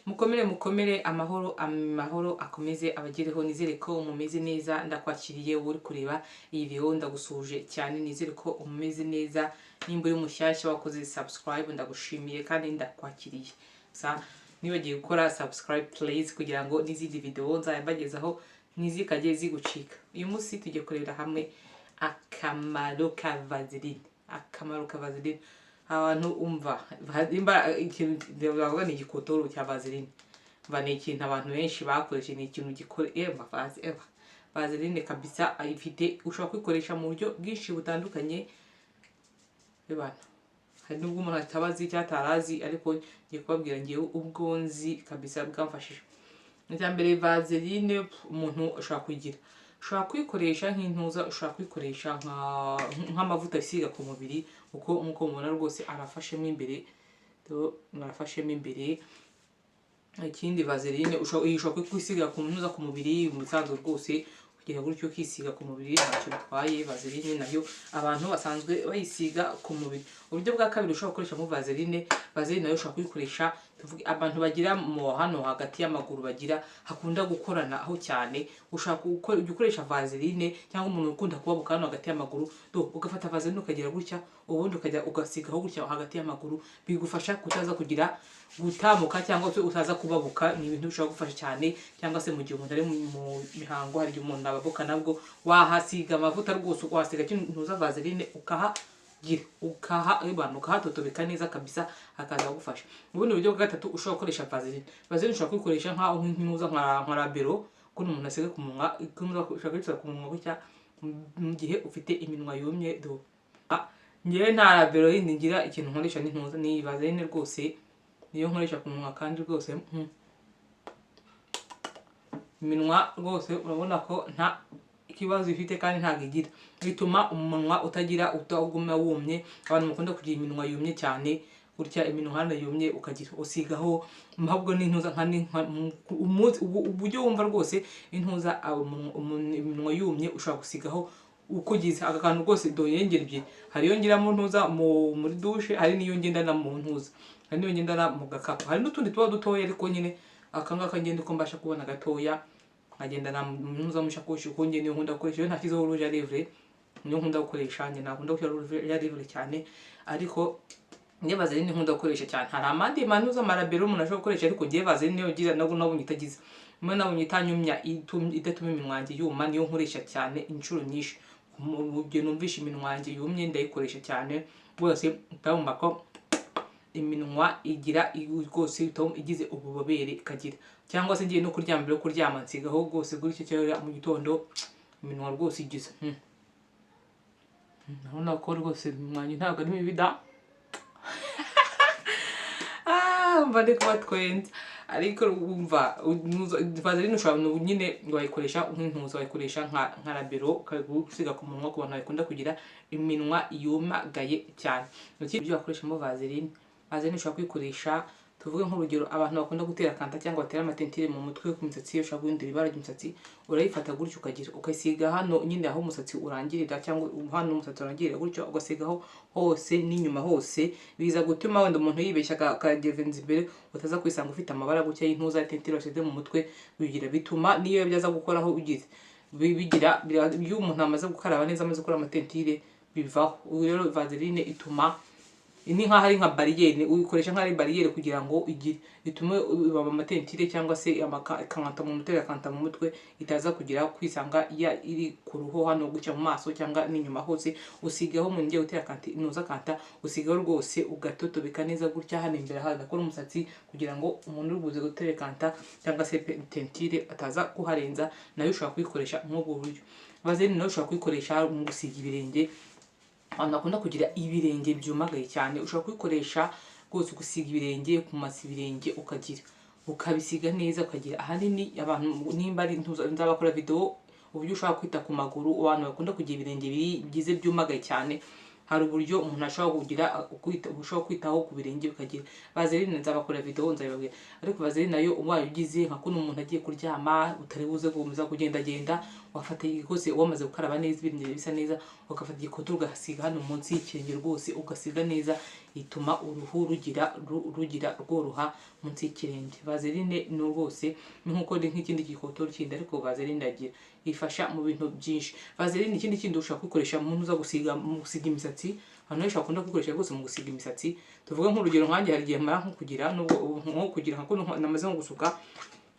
mukomere amahoro akomeze abagereho. Nizere ko mumeze neza, ndakwakiriye uri kureba iyi video, ndagusuje cyane. Nizere ko umeze neza, nimba uri mushyashya wakoze subscribe ndagushimiye kandi ndakwakiriye. Nibagiye gukora subscribe please, kugira ngo n'izindi video nzabagezaho nizikajye zigucika. Uyu munsi tugiye kurebera hamwe akamaro ka Vaseline. Abantu umva bavuga ni igikotoro cya Vaseline. Ni ikintu abantu benshi bakoresha, ni ikintu gikora Vaseline kabisa. Ifite ushobora kwikoresha mu buryo bwinshi butandukanye. Hari nubwo umuntu atabazi cyatarazi, ariko ngiye kubabwira ngewe ubwo nzi kabisa bwamfashije. Mbere Vaseline umuntu ushobora kugira, ushobora kwikoresha nk'intuza, ushobora kwikoresha nk'amavuta isiga ku mubiri, uko mubona rwose arafashemo imbere, ikindi Vaseline ushobora kwisiga ku ntuza ku mubiri umusanzwe rwose, kugira gutyo ukisiga ku mubiri ntacyo bitwaye. Vaseline nayo abantu basanzwe bayisiga ku mubiri. Uburyo bwa kabiri ushobora gukoreshamo Vaseline nayo ushobora kuyikoresha, tuvuge abantu bagira mu hano hagati y'amaguru bagira hakunda gukorana aho cyane, ushaka gukoresha Vaseline, cyangwa umuntu ukunda kubabuka hano hagati y'amaguru, ugafata Vaseline ukagira gutya, ubundi ukajya ugasigaho gutya hagati y'amaguru, bigufasha kutaza kugira gutamuka cyangwa se utaza kubabuka. Ni ibintu bishobora gufasha cyane, cyangwa se mu gihe umuntu ari mu mihango, hari igihe umuntu ababuka, nabwo wahasiga amavuta rwose, wahasiga kintuza Vaseline ukahatotobeka neza kabisa, hakaza gufasha. Ubundi buryo bwa gatatu ushobora gukoresha Vaseline ushobora kwikoresha nk'intuza nka labero, kuko umuntu asiga ku munwa, ushobora kuyisiga ku munwa gutya mu gihe ufite iminwa yumye. Ngewe nta labero yindi ngira, ikintu nkoresha n'intuza ni Vaseline rwose, niyo nkoresha ku munwa. Kandi rwose iminwa rwose urabona ko nta ikibazo ifite kandi ntabwo igira, bituma umunwa utaguma wumye. Abantu bakunda kugira iminwa yumye cyane gutya, iminwa hano yumye ukagira usigaho ahubwo n'intuza uburyo wumva rwose intuza iminwa yumye, ushobora gusigaho ukugize aka kantu rwose. Yengera ebyiri, hari iyo ngira mu ntuza muri douche, hari n'iyo ngendana mu ntuza, hari n'iyo ngendana mu gakapu, hari n'utundi tuba dutoya, ariko nyine aka ngaka ngenda uko mbasha kubona gatoya, nkagendana mu ntuza mu shakoshi. Uko ngenda niyo nkunda gukoresha, iyo ntashyizeho rouge à lèvres niyo nkunda gukoresha. Njye ntabwo nkunda gushyira rouge à lèvres cyane, ariko niyo Vaseline nkunda gukoresha cyane. Hari amandi mantuza amarabero umuntu ashobora gukoresha, ariko ngewe Vaseline niyo ngize nabonye itagize, nabonye itanyumya, idatuma iminwa yanjye yuma, niyo nkoresha cyane inshuro nyinshi. Mu gihe numvisha iminwa yanjye yumye ndayikoresha cyane rwose, utabumva ko iminwa igira rwose igize ububobere ikagira. Cyangwa se ngiye no kuryama, mbere yo kuryama nsigaho rwose gutyo, cyangwa mu gitondo iminwa rwose igize urabona ko rwose iminwa ntabwo ari mibi da. Mva ndi kubatwenza, ariko umva Vaseline ushobora nyine wayikoresha nk'intuza, wayikoresha nka labero usiga ku munwa, ku bantu bakunda kugira iminwa yumagaye cyane. Ibyo wakoreshamo Vaseline ushobora kwikoresha, tuvuge nk'urugero abantu bakunda gutera kanta cyangwa batera amatentire mu mutwe ku misatsi, ushobora guhindura ibara ry'imisatsi, urayifata gutyo ukasiga hano nyine aho umusatsi urangirira, cyangwa hano umusatsi urangirira gutyo, ugasigaho hose n'inyuma hose. Biza gutuma wenda umuntu yibeshya akagevenza imbere, utaza kwisanga ufite amabara gutya y'intuza tentire washyize mu mutwe. Bituma niyo byaza gukoraho ugize bigira, iyo umuntu amaze gukaraba neza, amaze gukora amatentire bivaho. Rero Vaseline ituma ni nkaho ari nka bariyeri, uyikoresha nk'ari bariyeri kugira ngo itume amatentire cyangwa se ikanta mu mutwe, akanta mu mutwe, itaza kugira kwisanga iri ku ruhu hano gutya mu maso cyangwa n'inyuma hose. Usigaho mu ngiye utera kanta, usigaho rwose ugatotobeka neza gutya hano imbere hadakora umusatsi, kugira ngo umuntu uri buze gutera kanta cyangwa se tentire ataza kuharenza. Nayo ushobora kuyikoresha nk'ubwo buryo. Vaseline nayo ushobora kuyikoresha mu gusiga ibirenge, abantu bakunda kugira ibirenge byumagaye cyane, ushobora kuyikoresha rwose gusiga ibirenge, kumasa ibirenge, ukabisiga neza, ukagira ahanini. Abantu nimba ari nzabakora video uburyo ushobora kwita ku maguru, abantu bakunda kugira ibirenge bigize byumagaye cyane, hari uburyo umuntu ashobora kugira ushobora kwitaho ku birenge ukagira. Vaseline nzabakora video nzabibabwira, ariko Vaseline nayo ubaye ugize nka kuno umuntu agiye kuryama, utari buze gukomeza kugendagenda, wafata rwose wamaze gukaraba neza ibirenge bisa neza, ugafata igikoto ugasiga hano munsi y'ikirenge rwose, ugasiga neza ituma uruhu rugira rworoha munsi y'ikirenge. Vaseline no rwose nkuko ndi nk'ikindi gikotori kindi, ariko Vaseline ndagira ifasha mu bintu byinshi. Vaseline ikindi kindi ushaka kwikoresha mu ntuza gusiga imisatsi, hano ushaka kunda kwikoresha rwose mu gusiga imisatsi. Tuvuga nk'urugero nkanjye hari igihe mara nko kugira nko namaze nko gusuka,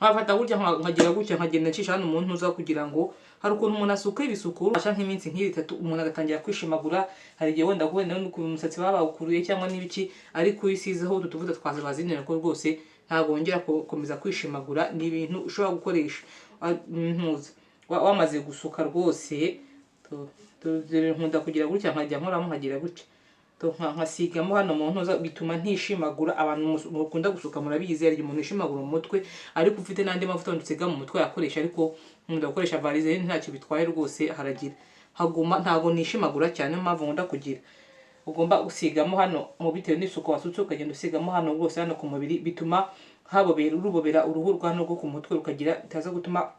nkafata gutya nkagira gutya nkagenda ncisha hano mu ntuza kugira ngo hari ukuntu umuntu asuka ibisuku asha nk'iminsi nk'itatu umuntu agatangira kwishimagura. Hari igihe wenda ku umusatsi babawukuruye cyangwa n'ibiki, ariko uyisizeho utu tuvuta twa Vaseline ko rwose ntabwo wongera gukomeza kwishimagura. Ni ibintu ushobora gukoresha ntuza wamaze gusuka rwose. Nkunda kugira gutya nkajya nkoramo nkagira gutya nkasigamo hano mu ntuza, bituma ntishimagura. Abantu mukunda gusuka murabizi hari umuntu yishimagura mu mutwe, ariko ufite n'andi mavuta ndetse mu mutwe yakoresha, ariko nkunda gukoresha Vaseline ntacyo bitwaye rwose, haragira haguma ntabwo nishimagura cyane. Mpamvu nkunda kugira ugomba gusigamo hano mu bitewe n'isuku wasutse, ukagenda usigamo hano rwose hano ku mubiri, bituma urubobera uruhu rwa hano rwo ku mutwe rukagira itaza gutuma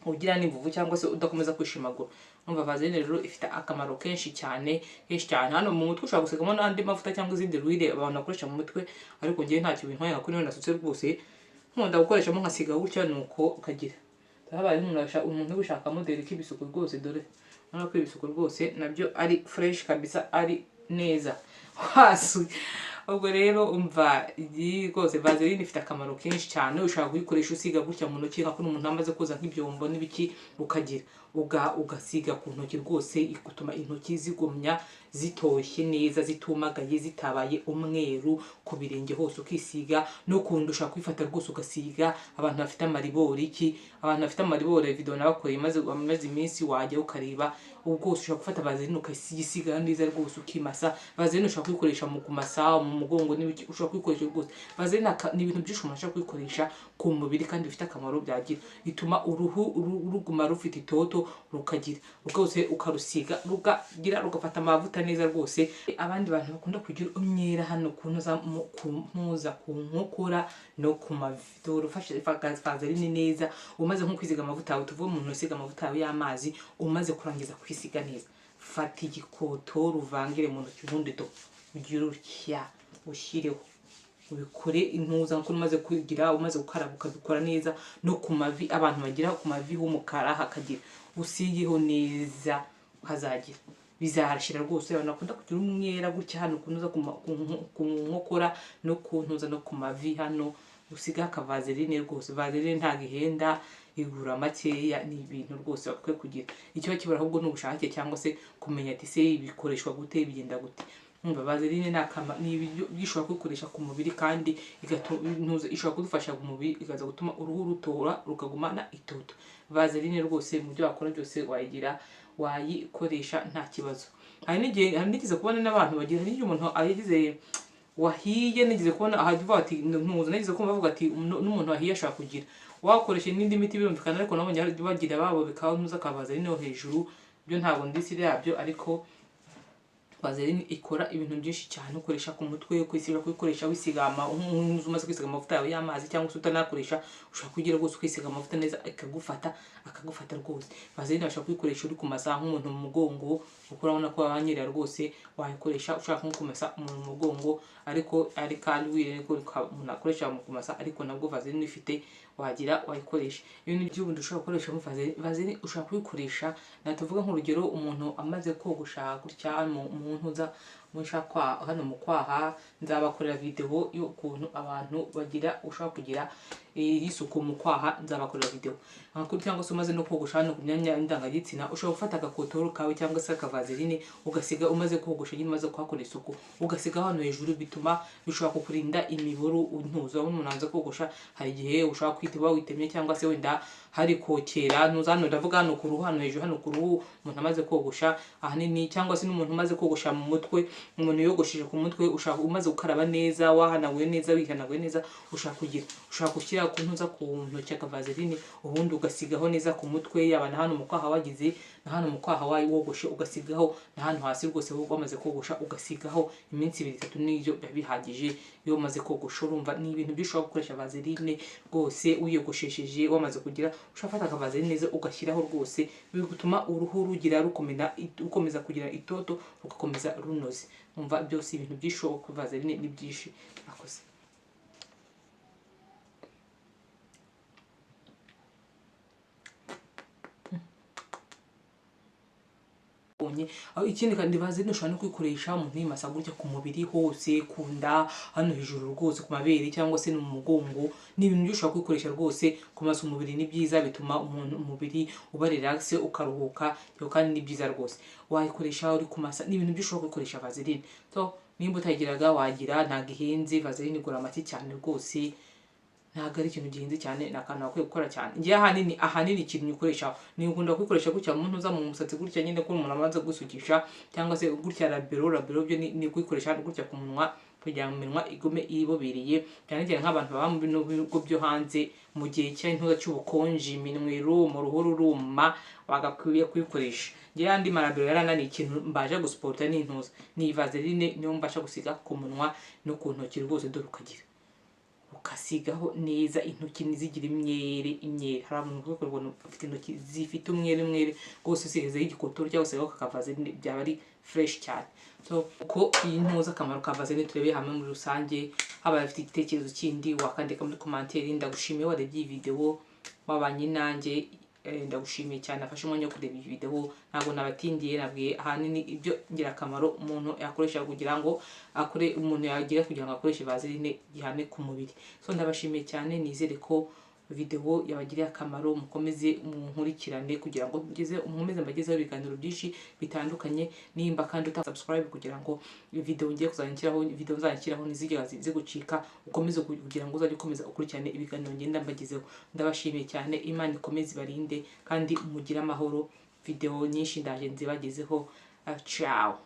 ugira n'imvuvu cyangwa se udakomeza kwishimagura. Numva Vaseline rero ifite akamaro kenshi cyane. Hano mu mutwe ushobora gusigamo n'andi mavuta cyangwa izindi ruire abantu bakoresha mu mutwe, ariko ngiye ntacyo bintwaye kuko niyo nasutse rwose nkunda gukoreshamo nkasiga gutya nuko ukagira. Habaye umuntu ubishaka modeli k'ibisuko rwose, dore urabona ko ibisuko rwose nabyo ari fresh kabisa, ari neza hasi. Ubwo rero umva rwose Vaseline ifite akamaro kenshi cyane. Ushaka kuyikoresha usiga gutya mu ntoki, nka kuno umuntu amaze koza nk'ibyombo n'ibiki, ukagira ugasiga ku ntoki rwose, igutuma intoki zigumya zitoshye neza, zitumagaye, zitabaye umweru. Ku birenge hose ukisiga, no kundi ushaka kwifata rwose ugasiga. Abantu bafite amaribori video nabakoreye maze iminsi wajya ukareba, ubwo ushaka gufata Vaseline ukayisiga neza rwose ukimasa. Vaseline ushaka kuyikoresha mu kumasa mu mugongo n'ibiki, ushaka kuyikoresha rwose. Vaseline ni ibintu byinshi umuntu ashaka kuyikoresha ku mubiri kandi bifite akamaro byagira. Ituma uruhu ruguma rufite itoto, rukagira rwose ukarusiga rugafata amavuta neza rwose. Abandi bantu bakunda kugira umwera hano ku nkokora no ku mavi, urufashe Vaseline neza. Umaze nko kwisiga amavuta yawe, tuvuge umuntu usiga amavuta yawe y'amazi, umaze kurangiza kwisiga neza, fata igikotori uvangire mu ntoki, ubundi ugire utya ushyireho, ubikore intuza nkuko umaze gukaraba ukabikora neza. No ku mavi, abantu bagira ku mavi h'umukara hakagira, usigeho neza ukazagira bizarashira rwose. Abantu bakunda kugira umwera gutya hano kunoza ku nkokora no ku ntuza no ku mavi hano, usiga ka Vaseline rwose. Vaseline ntabwo ihenda, igura makeya, ni ibintu rwose bakwiye kugira. Icyo kibura ahubwo n'ubushake cyangwa se kumenya ati se bikoreshwa gute, bigenda gute. Vaseline ni ibyo bishobora kwikoresha ku mubiri, kandi ishobora kudufasha mu mubiri, ikaza gutuma uruhu rutora rukagumana itoto. Vaseline rwose mu byo wakora byose wayikoresha nta kibazo. Hari nigeze kubona n'abantu bagira, n'igihe umuntu ayigize wahiye, nigeze kubona ahavuga ati nigeze kumva bavuga ati n'umuntu wahiye ashaka kugira, wakoresha n'indi miti birumvikana, ariko nabonye bagira babo bikaho nuza ka Vaseline no hejuru. Byo ntabwo ndisire yabyo, ariko Vaseline ikora ibintu byinshi cyane. Ukoresha ku mutwe, kuyikoresha wisiga umaze kwisiga amavuta yawe y'amazi, cyangwa se utanakoresha ushaka kugira rwose kwisiga amavuta neza akagufata rwose. Vaseline bashaka kuyikoresha uri kumasa nk'umuntu mu mugongo, kuko urabona ko wanyerera rwose, wayikoresha ushaka nko kumasa umuntu mu mugongo, ariko ari kalwire niko umuntu akoresha mu kumasa, ariko nabwo Vaseline ifite wayikoresha. Ibintu by'ubundi ushobora gukoresha Vaseline ushaka kuyikoresha. Natuvuga nk'urugero, umuntu amaze kogosha gutya mu ntuza hano mu kwaha, nzabakorera video y'ukuntu abantu bagira ushaka kugira isuku mu kwaha, nzabakorera video. Cyangwa se umaze no kogosha hano ku myanya ndangagitsina, ushobora gufata agakotoro kawe cyangwa se aka Vaseline ugasiga, umaze kogosha nyine umaze kuhakora isuku, ugasiga hano hejuru, bishobora kukurinda imiburu untuza. Umuntu anza kogosha, hari igihe ushobora kwiteba witemye, cyangwa se wenda hari kokera hano, ndavuga hano ku ruhu, hano hejuru hano ku ruhu, umuntu amaze kogosha ahanini, cyangwa se n'umuntu umaze kogosha mu mutwe, umuntu yogosheje ku mutwe, ushaka umaze gukaraba neza, wahanaguye neza, wihanaguye neza, ushaka gushyira ku ntuza ku ntoki aka Vaseline, ubundi ugasigaho neza ku mutwe, yaba na hano mu kwaha wagize, na hano mu kwaha wogoshe ugasigaho, na hano hasi rwose wamaze kogosha ugasigaho iminsi 2-3 n'ibyo bihagije. Iyo umaze kogosha, urumva ni ibintu byishobora gukoresha Vaseline rwose. Uyogoshesheje wamaze kugira, ushaka gufata aka Vaseline neza ugashyiraho rwose, bigutuma uruhu rukomeza kugira itoto, rugakomeza runoze. numva byose ibintu byishoboka vaseline ni byinshi akoze. Ikindi kandi vaseline ushobora no kwikoresha umuntu yimasa gutya ku mubiri hose, ku nda, hano hejuru rwose ku mabere cyangwa se no mu mugongo. Ni ibintu byo ushobora kwikoresha rwose. Kumasa umubiri ni byiza, bituma umuntu umubiri uba relax ukaruhuka, kandi ni byiza rwose. Wayikoresha uri kumasa, ni ibintu byo ushobora kwikoresha vaseline. So nimba utayigiraga wagira, ntago ihenze, vaseline igura make cyane rwose, ntago ari ikintu gihenze cyane, ni akantu wakwiye gukora cyane. Ngiye ahanini ikintu nyikoresha ni ukunda kwikoresha gutya umuntu uza mu musatsi gutya nyine ko umuntu amaze gusukisha, cyangwa se gutya labero byo ni kwikoresha gutya ku munwa kugira ngo iminwa igume ibobereye, cyane cyane nk'abantu baba mu bigo byo hanze mu gihe cy'intuza cy'ubukonje, iminwa iruma, uruhu ruruma, bagakwiye kwikoresha. Ngiye andi marabero yarananiye, ikintu mbaje gusporta n'intuza ni vaseline, niyo mbasha gusiga ku munwa no ku ntoki rwose, dore ukagira ukasigaho neza intoki ntizigira imyere. Hari abantu bakora bafite intoki zifite umwere rwose, usigazeho igikotoro cyangwa se vaseline byaba ari fresh cyane. So uko iyi ntuza akamaro ka vaseline turebeye hamwe muri rusange. Haba afite igitekerezo kindi wakandika muri commentaire. Ndagushimiye warebye iyi video, wabanye nanjye, ndagushimiye cyane afashe umwanya wo kureba iyi video. Ntabwo nabatindiye, nabwiye ahanini ibyo ngira akamaro umuntu yakoresha kugira ngo akoreshe vaseline gihane ku mubiri. So ndabashimiye cyane, nizere ko video yabagiriye akamaro. Mukomeze munkurikirane kugira ngo mukomeze mbagezeho ibiganiro byinshi bitandukanye. Nimba kandi utasubscribe kugira ngo video ngiye kuzanyikiraho nizigera zigucika, ukomeze kugira ngo uzajye ukomeza ukurikirane ibiganiro ngenda mbagezeho. Ndabashimiye cyane, Imana ikomeze ibarinde kandi mugire amahoro. Video nyinshi ndaje nzibagezeho. Ciao.